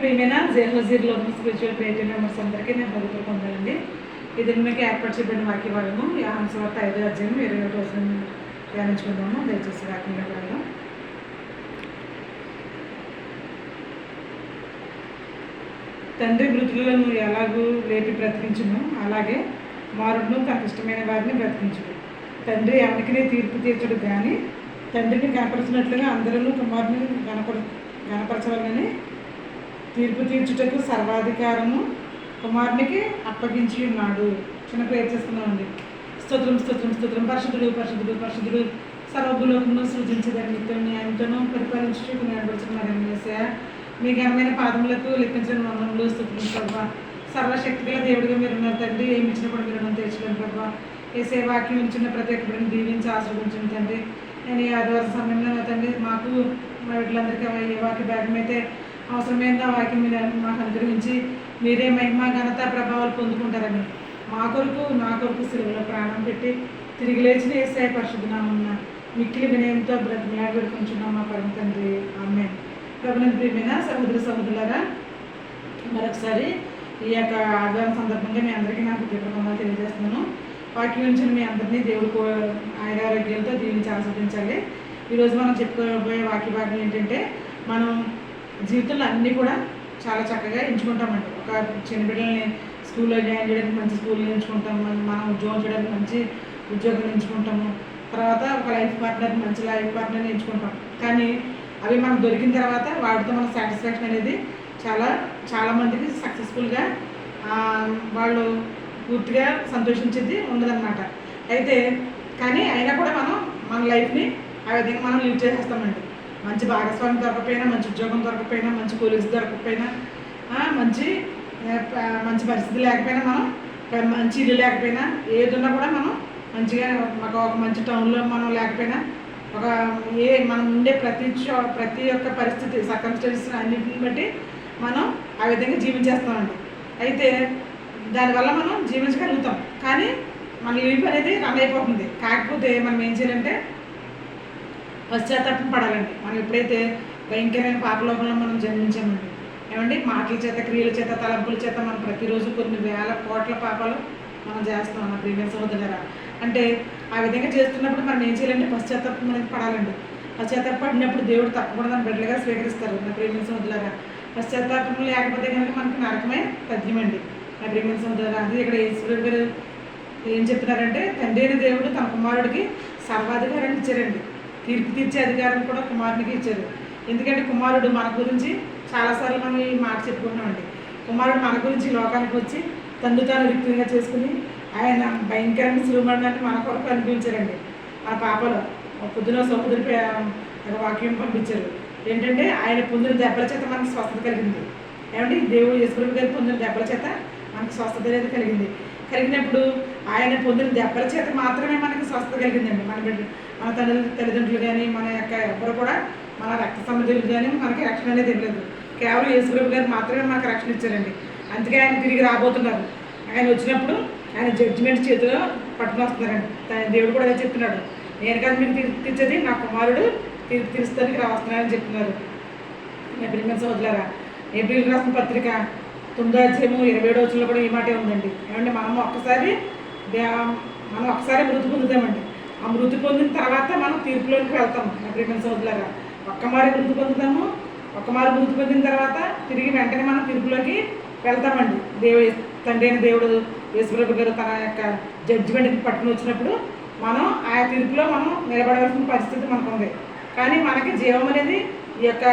ప్రియమైన జేహోజీర్ local spiritual creative members అందరికీ నేను హృదయపూర్వక పొందాలండి. ఇది మీకు ఏర్పాటు చేయబడిన వాక్యభాగము యోహాను సువార్త 5వ అధ్యాయం 21వ వచనం ధ్యానించుకుందాము. దయచేసి వాక్యంలో వెళ్దాం. తండ్రి మృతులను ఎలాగూ లేపి బ్రతికించును, అలాగే మారుడును తనకు ఇష్టమైన వారిని బ్రతికించును. తండ్రి ఎవరికినే తీర్పు తీర్చడు కానీ తండ్రిని కనపరిచినట్లుగా అందరూ కుమారుని గణపరచవాలని తీర్పు తీర్చుటకు సర్వాధికారము కుమారునికి అప్పగించి ఉన్నాడు. చిన్న ప్రేర్ చేస్తున్నామండి. స్తోత్రం స్తోత్రం స్తోత్రం. పరిశుద్ధుడు పరిశుద్ధుడు పరిశుద్ధుడు సర్వభూలోకమును సృజించదని నిత్యం న్యాయంతోనూ పరిపాలించుటకు నిలబడుతున్నారని మీ ఘనమైన పాదములకు లెక్కించిన వందములు స్తోత్రం ప్రభావ. సర్వశక్తి గల దేవుడిగా మీరు ఉన్నారు తండ్రి. ఏమి ఇచ్చినప్పుడు మీరు రుణం తీర్చలేను ప్రభావ. ఏసే వాక్యం ఇచ్చిన ప్రతి ఒక్కరిని దీవించి ఆశీర్వదించండి తండ్రి. నేను ఈ ఆదివారం సమయంలో తండ్రి మాకు మా వీళ్ళందరికీ ఏ వాక్య భాగం అయితే అవసరమైన వాక్యం మీద మాకు అనుగ్రహించి మీరే మహిమ ఘనత ప్రభావాలు పొందుకుంటారని మా కొరకు నా కొరకు సిలువలో ప్రాణం పెట్టి తిరిగి లేచిన యేసయ్య పరిశుద్ధ నామమున మిక్కిలి వినయంతో బ్రతిమలాడి పెట్టుకుంటున్నాం మా పరమ తండ్రి. ఆమేన్. ప్రభునందు ప్రియమైన సహోదర సహోదరులారా, మరొకసారి ఈ యొక్క ఆదివారం సందర్భంగా మీ అందరికీ నాకు హృదయపూర్వకంగా తెలియజేస్తున్నాను. వాక్యం నుంచి మీ అందరినీ దేవుడు ఆరోగ్యాలతో దీవించి ఆస్వాదించాలి. ఈరోజు మనం చెప్పుకోబోయే వాక్య భాగం ఏంటంటే, మనం జీవితంలో అన్నీ కూడా చాలా చక్కగా ఎంచుకుంటామండి. ఒక చిన్న బిడ్డల్ని స్కూల్లో జాయిన్ చేయడానికి మంచి స్కూల్లో ఎంచుకుంటాము, మనం ఉద్యోగం చేయడానికి మంచి ఉద్యోగం ఎంచుకుంటాము, తర్వాత ఒక లైఫ్ పార్ట్నర్ మంచి లైఫ్ పార్ట్నర్ని ఎంచుకుంటాం. కానీ అవి మనకు దొరికిన తర్వాత వాటితో మన సాటిస్ఫాక్షన్ అనేది చాలామందికి సక్సెస్ఫుల్గా వాళ్ళు పూర్తిగా సంతోషించేది ఉండదన్నమాట. అయితే కానీ అయినా కూడా మనం మన లైఫ్ని ఆ విధంగా మనం లీడ్ చేసేస్తామండి. మంచి భాగస్వామి దొరకపోయినా, మంచి ఉద్యోగం దొరకపోయినా, మంచి కొలీగ్స్ దొరకకపోయినా, మంచి పరిస్థితి లేకపోయినా, మనం మంచి ఇల్లు లేకపోయినా, ఏది ఉన్నా కూడా మనం మంచిగా ఒక మంచి టౌన్లో మనం లేకపోయినా మనం ఉండే ప్రతి ఒక్క పరిస్థితి సర్కమ్స్టెన్సెస్ అన్నింటిని బట్టి మనం ఆ విధంగా జీవించేస్తామండి. అయితే దానివల్ల మనం జీవించగలుగుతాం, కానీ మన లైఫ్ అనేది రన్ అయిపోతుంది. కాకపోతే మనం ఏం చేయాలంటే పశ్చాత్తాపం పడాలండి. మనం ఎప్పుడైతే భయంకరమైన పాపలోకంలో మనం జన్మించామండి, ఏమండి మాటల చేత, క్రియల చేత, తలంపుల చేత మనం ప్రతిరోజు కొన్ని వేల కోట్ల పాపాలు మనం చేస్తున్నాం నా ప్రియమైన సహోదరులారా. అంటే ఆ విధంగా చేస్తున్నప్పుడు మనం ఏం చేయాలంటే పశ్చాత్తాపం అనేది పడాలండి. పశ్చాత్తాపం పడినప్పుడు దేవుడు తప్పకుండా మన బిడ్డలుగా స్వీకరిస్తారు నా ప్రియమైన సహోదరులారా. పశ్చాత్తాపం లేకపోతే కనుక మనకు నరకమే తథ్యమండి నా ప్రియమైన సహోదరులారా. అది ఇక్కడ ఈశ్వరుడు గారు ఏం చెప్తున్నారంటే, తండ్రి అయిన దేవుడు తన కుమారుడికి సర్వాధికారాన్ని ఇచ్చారండి. తీర్పు తీర్చే అధికారం కూడా కుమారునికి ఇచ్చారు. ఎందుకంటే కుమారుడు మన గురించి చాలాసార్లు మనం ఈ మాట చెప్పుకుంటున్నామండి. కుమారుడు మన గురించి లోకానికి వచ్చి తండ్రి తాను రిక్తంగా చేసుకుని ఆయన భయంకరమైన శ్రీమరణాన్ని మన కొరకు అనిపించారండి. మన పాపలో పొద్దున సహోదరి వాక్యం పంపించారు. ఏంటంటే ఆయన పొందిన దెబ్బల చేత మనకు స్వస్థత కలిగింది. ఏమంటే దేవుడు యేసుప్రభు గారు పొందిన దెబ్బల చేత మనకు స్వస్థత అనేది కలిగినప్పుడు ఆయన పొందిన దెబ్బల చేత మాత్రమే మనకి స్వస్థత కలిగిందండి. మన తల్లిదండ్రులు కానీ మన యొక్క ఎవరు కూడా మన రక్త సంబంధులు కానీ మనకి రక్షణ అనేది ఇవ్వలేదు. కేవలం యేసుప్రభు గారు మాత్రమే మనకు రక్షణ ఇచ్చారండి. అందుకే ఆయన తిరిగి రాబోతున్నారు. ఆయన వచ్చినప్పుడు ఆయన జడ్జిమెంట్ చేతిలో పట్టుకుని వస్తున్నారండి. దేవుడు కూడా అదే చెప్తున్నాడు, నేను కానీ మీకు తీర్పు తీర్చేది నా కుమారుడు తీర్పు తీర్చడానికి వస్తున్నారని చెప్తున్నారు. ప్రియమైన సహోదరులారా, ఏప్రిల్ రాసిన పత్రిక 9వ అధ్యాయము 27వ వచనంలో కూడా ఈ మాటే ఉందండి. ఏమంటే మనం ఒక్కసారి మృతి పొందుతామండి. ఆ మృతి పొందిన తర్వాత మనం తీర్పులోకి వెళ్తాము నా ప్రియమైన సహోదరులారా. ఒక్కమారి మృతి పొందుతాము. ఒక్కమారి మృతి పొందిన తర్వాత తిరిగి వెంటనే మనం తీర్పులోకి వెళ్తామండి. తండ్రి అయిన దేవుడు యేసుప్రభు గారు తన యొక్క జడ్జిమెంట్ని పట్టుకుని వచ్చినప్పుడు మనం ఆ తీర్పులో మనం నిలబడవలసిన పరిస్థితి మనకు ఉంది. కానీ మనకి జీవం అనేది ఈ యొక్క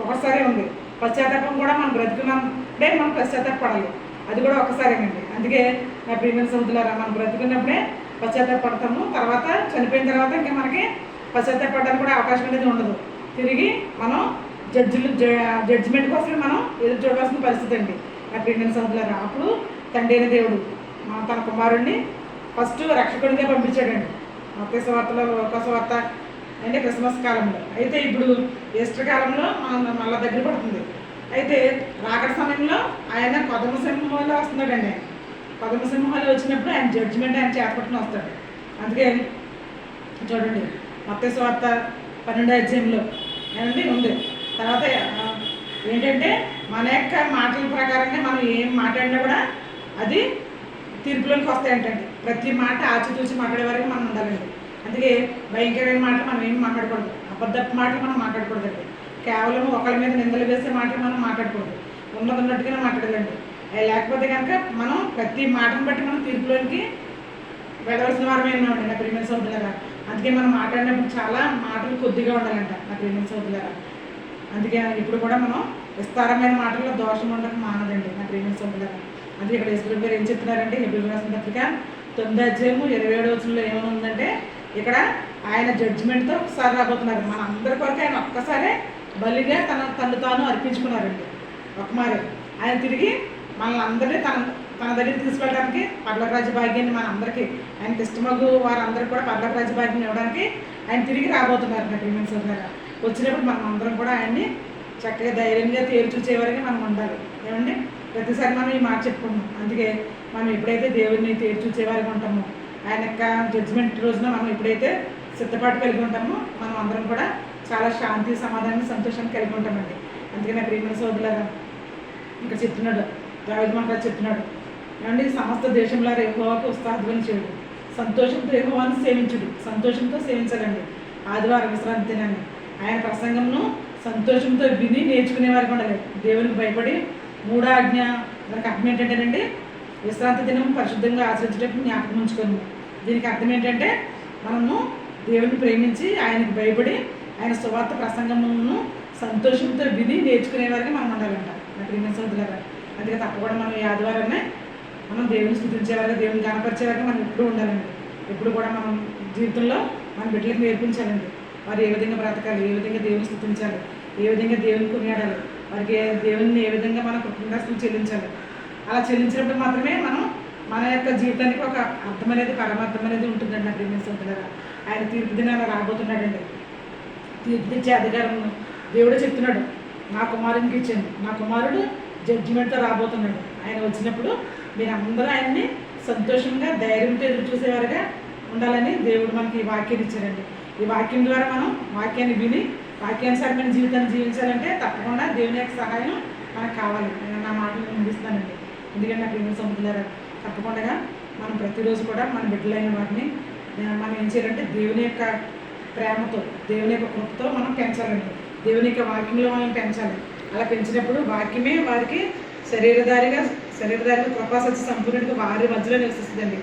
ఒకసారి ఉంది. పశ్చాత్తాపం కూడా మనం బ్రతుకున్నప్పుడే మనం పశ్చాత్తాపడాలి. అది కూడా ఒకసారేనండి. అందుకే నా ప్రియమైన సహోదరులారా, మనం బ్రతుకున్నప్పుడే పశ్చాత్తాపడతాము. తర్వాత చనిపోయిన తర్వాత ఇంకా మనకి పశ్చాత్తాపడడానికి కూడా అవకాశం అనేది ఉండదు. తిరిగి మనం జడ్జిమెంట్ కోసం మనం ఎదురు చూడవలసిన పరిస్థితి అండి నా ప్రియమైన సహోదరులారా. అప్పుడు తండ్రి అయిన దేవుడు తన కుమారుడిని ఫస్ట్ రక్షకుడిగా పంపించాడండి. మత్తయి సువార్తలో, లూకా సువార్త అంటే క్రిస్మస్ కాలంలో. అయితే ఇప్పుడు ఈస్టర్ కాలంలో మనం మళ్ళీ దగ్గర పడుతుంది. అయితే రాకడ సమయంలో ఆయన కొదమ సింహంలో వస్తున్నాడండి. కొదమ సింహంలో వచ్చినప్పుడు ఆయన జడ్జిమెంట్ ఆయన చేపట్టుకుని వస్తాడు. అందుకే చూడండి మత్తయి సువార్త 12వ అధ్యాయంలో ఏమండి ఉంది. తర్వాత ఏంటంటే మన యొక్క మాటల ప్రకారంగా మనం ఏం మాట్లాడినా కూడా అది తీర్పులోకి వస్తాయంటండి. ప్రతి మాట ఆచితూచి మాట్లాడే వరకు మనం ఉండాలండి. అందుకే భయంకరమైన మాటలు మనం ఏం మాట్లాడకూడదు, అబద్ధపు మాటలు మనం మాట్లాడకూడదండి. కేవలం ఒకరి మీద నిందలు వేసే మాటలు మనం మాట్లాడకూడదు, ఉన్నట్టుగానే మాట్లాడాలండి. లేకపోతే కనుక మనం ప్రతి మాటను బట్టి మనం తీర్పులోనికి వెళ్ళవలసిన వారమే ఉన్నామండి నా ప్రియమైన సోదరులారా. అందుకే మనం మాట్లాడినప్పుడు చాలా మాటలు కొద్దిగా ఉండాలంట నా ప్రియమైన సోదరులారా. అందుకే ఇప్పుడు కూడా మనం విస్తారమైన మాటల్లో దోషం ఉండక మానదండి నా ప్రియమైన సోదరులారా. అందుకే ఇక్కడ యేసు గారు ఏం చెప్తున్నారంటే హెబ్రీయులకు రాసిన పత్రిక 9:27 ఏమనుందంటే, ఇక్కడ ఆయన జడ్జిమెంట్తో ఒకసారి రాబోతున్నారు. మన అందరి కొరకు ఆయన ఒక్కసారే బలిగా తను తాను అర్పించుకున్నారండి. ఒకమారే ఆయన తిరిగి మనల్ని అందరినీ తన దగ్గరికి తీసుకెళ్ళడానికి పర్లోక రాజ్య భాగ్యాన్ని మన అందరికీ ఆయనకి ఇష్టమగు వారందరికీ కూడా పర్లోక రాజ్య భాగ్యం ఇవ్వడానికి ఆయన తిరిగి రాబోతున్నారు నా ప్రియమైన సోదరులారా. వచ్చినప్పుడు మనం అందరం కూడా ఆయన్ని చక్కగా ధైర్యంగా చూసే వరకు మనం ఉండాలి. ఏమండి, ప్రతిసారి మనం ఈ మాట చెప్పుకుంటాం. అందుకే మనం ఎప్పుడైతే దేవుడిని చూసే వరకు ఉంటామో, ఆయన యొక్క జడ్జిమెంట్ రోజున మనం ఎప్పుడైతే సిద్ధపాటు కలిగి ఉంటామో, మనం అందరం కూడా చాలా శాంతి, సమాధానం, సంతోషాన్ని కలిగి ఉంటామండి. అందుకే నా ప్రియమైన సోదరులారా, ఇక్కడ చెప్తున్నాడు దావీదు మహారాజు చెప్తున్నాడు, ఏమండి, సమస్త దేశంలో యెహోవాకు ఉత్సాహధ్వని చేయుడు, సంతోషంతో యెహోవాను సేవించుడు. సంతోషంతో సేవించాలండి. ఆదివారం విశ్రాంతి తినండి. ఆయన ప్రసంగంను సంతోషంతో విని నేర్చుకునే వారికి ఉండాలి. దేవునికి భయపడి మూడో ఆజ్ఞ, దానికి అర్థం ఏంటంటేనండి, విశ్రాంతి దినం పరిశుద్ధంగా ఆచరించడానికి జ్ఞాపకం ఉంచుకోము. దీనికి అర్థం ఏంటంటే, మనము దేవుని ప్రేమించి ఆయనకు భయపడి ఆయన సువార్త ప్రసంగమును సంతోషంతో విని నేర్చుకునే వారికి మనం ఉండాలంట నా ప్రియమైన సోదరులారా. అందుకే తప్పకుండా మనం ఈ ఆదివారాన్ని మనం దేవుని స్తుతించేవారికి, దేవుని కనపరిచేవారికి మనం ఎప్పుడూ ఉండాలండి. ఎప్పుడు కూడా మనం జీవితంలో మన బిడ్డలకు నేర్పించాలండి. వారు ఏ విధంగా బ్రతకాలి, ఏ విధంగా దేవుని స్తుతించాలి, ఏ విధంగా దేవుని కొనియాడాలి, వారికి దేవుని ఏ విధంగా మనం కృతజ్ఞతలు చెల్లించాలి. అలా చెల్లించినప్పుడు మాత్రమే మనం మన యొక్క జీవితానికి ఒక అర్థం అనేది, పరమార్థం అనేది ఉంటుందండి నా ప్రియమైన సోదరులారా. ఆయన తీర్పు దినాన రాబోతున్నాడండి. తీర్పు తెచ్చే అధికారం దేవుడే చెప్తున్నాడు, నా కుమారునికి ఇచ్చాను, నా కుమారుడు జడ్జిమెంట్తో రాబోతున్నాడు. ఆయన వచ్చినప్పుడు మీరు అందరూ ఆయన్ని సంతోషంగా ధైర్యంతో ఎదురు చూసేవారుగా ఉండాలని దేవుడు మనకి ఈ వాక్యాన్ని ఇచ్చారండి. ఈ వాక్యం ద్వారా మనం వాక్యాన్ని విని వాక్యానుసారమైన జీవితాన్ని జీవించాలంటే తప్పకుండా దేవుని యొక్క సహాయం మనకు కావాలి. నేను నా మాటలు ముగిస్తానండి. ఎందుకంటే నాకు ఏమి సముద్రారా, తప్పకుండా మనం ప్రతిరోజు కూడా మన బిడ్డలైన వాటిని మనం ఏం చేయాలంటే దేవుని యొక్క ప్రేమతో, దేవుని యొక్క కృపతో మనం పెంచాలండి. దేవుని యొక్క వాక్యంలో మనం పెంచాలి. అలా పెంచినప్పుడు వాక్యమే వారికి శరీరధారిగా కృపాసత్య సంపూర్ణుడిగా వారి మధ్యలో నివసిస్తుందండి.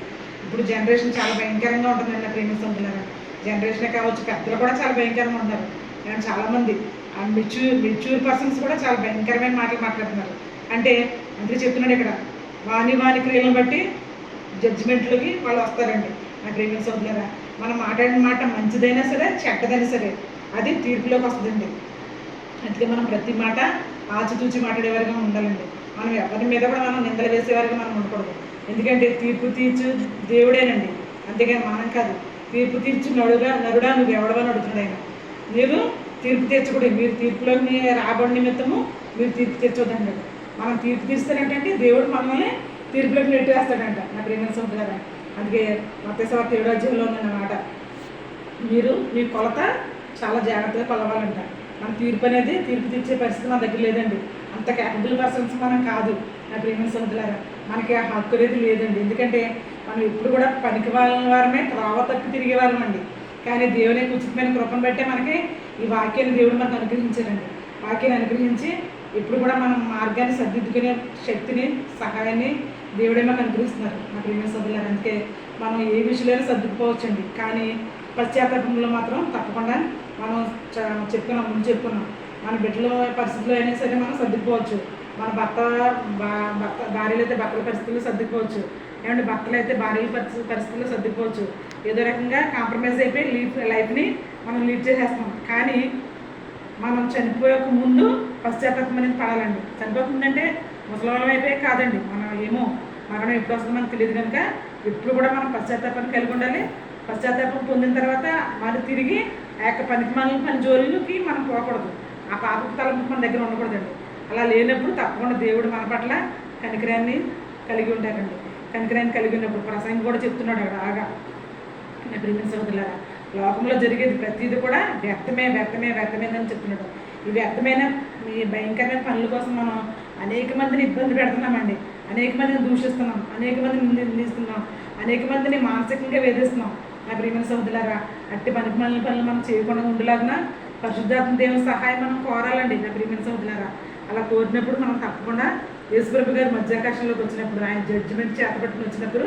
ఇప్పుడు జనరేషన్ చాలా భయంకరంగా ఉంటుందండి నా ప్రేమ సొంతులారా. జనరేషనే కావచ్చు, పెద్దలు కూడా చాలా భయంకరంగా ఉంటారు. నేను చాలామంది మెచ్యూర్ పర్సన్స్ కూడా చాలా భయంకరమైన మాటలు మాట్లాడుతున్నారు. అంటే అందుకే చెప్తున్నాడు ఇక్కడ, వాని క్రియలను బట్టి జడ్జిమెంట్లోకి వాళ్ళు వస్తారండి నా ప్రేమ సోదరులారా. మనం మాట్లాడిన మాట మంచిదైనా సరే, చెడ్డదైనా సరే, అది తీర్పులోకి వస్తుందండి. అందుకే మనం ప్రతి మాట ఆచితూచి మాట్లాడేవారిగా ఉండాలండి. మనం ఎవరి మీద కూడా మనం నిందలు వేసేవారిగా మనం ఉండకూడదు. ఎందుకంటే తీర్పు తీర్చు దేవుడేనండి, అంతేగాని మనం కాదు. తీర్పు తీర్చు నరుడా నువ్వు ఎవడవని అడుగుతున్నాడు ఆయన. మీరు తీర్పు తీర్చకూడదు, మీరు తీర్పులోకి రాబడి నిమిత్తము మీరు తీర్పు తీర్చొద్దండి. మనం తీర్పు తీస్తానంటే దేవుడు మనల్ని తీర్పులోకి నెట్టేస్తాడంట నా ప్రేమ సోదరులారా. అందుకే మత్తయి సువార్త 7వ అధ్యాయంలో ఉందన్నమాట, మీరు మీ కొలత చాలా జాగ్రత్తగా కొలవాలంట. మన తీర్పు తీర్చే పరిస్థితి మన దగ్గర లేదండి. అంత క్యాపబుల్ పర్సన్స్ మనం కాదు నా ప్రేమ సోదరులారా. మనకి ఆ హక్కు అనేది లేదండి. ఎందుకంటే మనం ఎప్పుడు కూడా పనికి వాళ్ళ వారమే, త్రోవ తప్పి తిరిగే వాళ్ళమండి. కానీ దేవుని ఉచితమైన కృపను బట్టే మనకి ఈ వాక్యాన్ని దేవుడు మనకు అనుగ్రహించారండి. వాక్యాన్ని అనుగ్రహించి ఇప్పుడు కూడా మనం మార్గాన్ని సర్దిద్దుకునే శక్తిని, సహాయాన్ని దేవుడే మనకు అనుగ్రహిస్తున్నారు నా ప్రియమైన సోదరులారా. అందుకే మనం ఏ విషయంలో సర్దుకుపోవచ్చండి, కానీ పశ్చాత్తాపంలో మాత్రం తప్పకుండా మనం ముందు చెప్పుకున్నాం, మన బిడ్డల పరిస్థితుల్లో అయినా సరే మనం సర్దుకుపోవచ్చు. మన భార్యలు అయితే భర్తల పరిస్థితుల్లో సర్దుకుపోవచ్చు, ఏమంటే భర్తలు అయితే భార్యల పరిస్థితుల్లో సర్దుకుపోవచ్చు. ఏదో రకంగా కాంప్రమైజ్ అయిపోయి లైఫ్ని మనం లీడ్ చేసేస్తాం. కానీ మనం చనిపోయక ముందు పశ్చాత్తాపం అనేది పడాలండి. చనిపోక ముందు అంటే ముసలివాళ్ళం అయిపోయి కాదండి, మనం ఏమో మరణం ఎప్పుడు వస్తుందో మనకు తెలియదు కనుక ఎప్పుడు కూడా మనం పశ్చాత్తాపాన్ని కలిగి ఉండాలి. పశ్చాత్తాపం పొందిన తర్వాత మనం తిరిగి ఆ యొక్క పని జోలికి మనం పోకూడదు. ఆ పాపపు తలంపు మన దగ్గర ఉండకూడదండి. అలా లేనప్పుడు తప్పకుండా దేవుడు మన పట్ల కనికరాన్ని కలిగి ఉంటారండి. కనికరాన్ని కలిగి ఉన్నప్పుడు ప్రసంగం కూడా చెప్తున్నాడు అక్కడ ఆగా ప్రియమైన సోదరులారా, లోకంలో జరిగేది ప్రతిదీ కూడా వ్యర్థమేదని చెప్తున్నాడు. ఈ వ్యర్థమైన ఈ భయంకరమైన పనుల కోసం మనం అనేక మందిని ఇబ్బంది పెడుతున్నామండి. అనేక మందిని దూషిస్తున్నాం, అనేక మందిని నిందిస్తున్నాం, అనేక మందిని మానసికంగా వేధిస్తున్నాం. నా ప్రియమైన సోదరులారా, అట్టి పనికిమాలిన పనులు మనం చేయకుండా ఉండేలాగా పరిశుద్ధాత్మ దేవుని సహాయం మనం కోరాలండి. నా ప్రియమైన సోదరులారా, అలా కోరినప్పుడు మనం తప్పకుండా యేసుప్రభు గారు మధ్యాకాశంలోకి వచ్చినప్పుడు, ఆయన జడ్జిమెంట్ చేతపట్టుకుని వచ్చినప్పుడు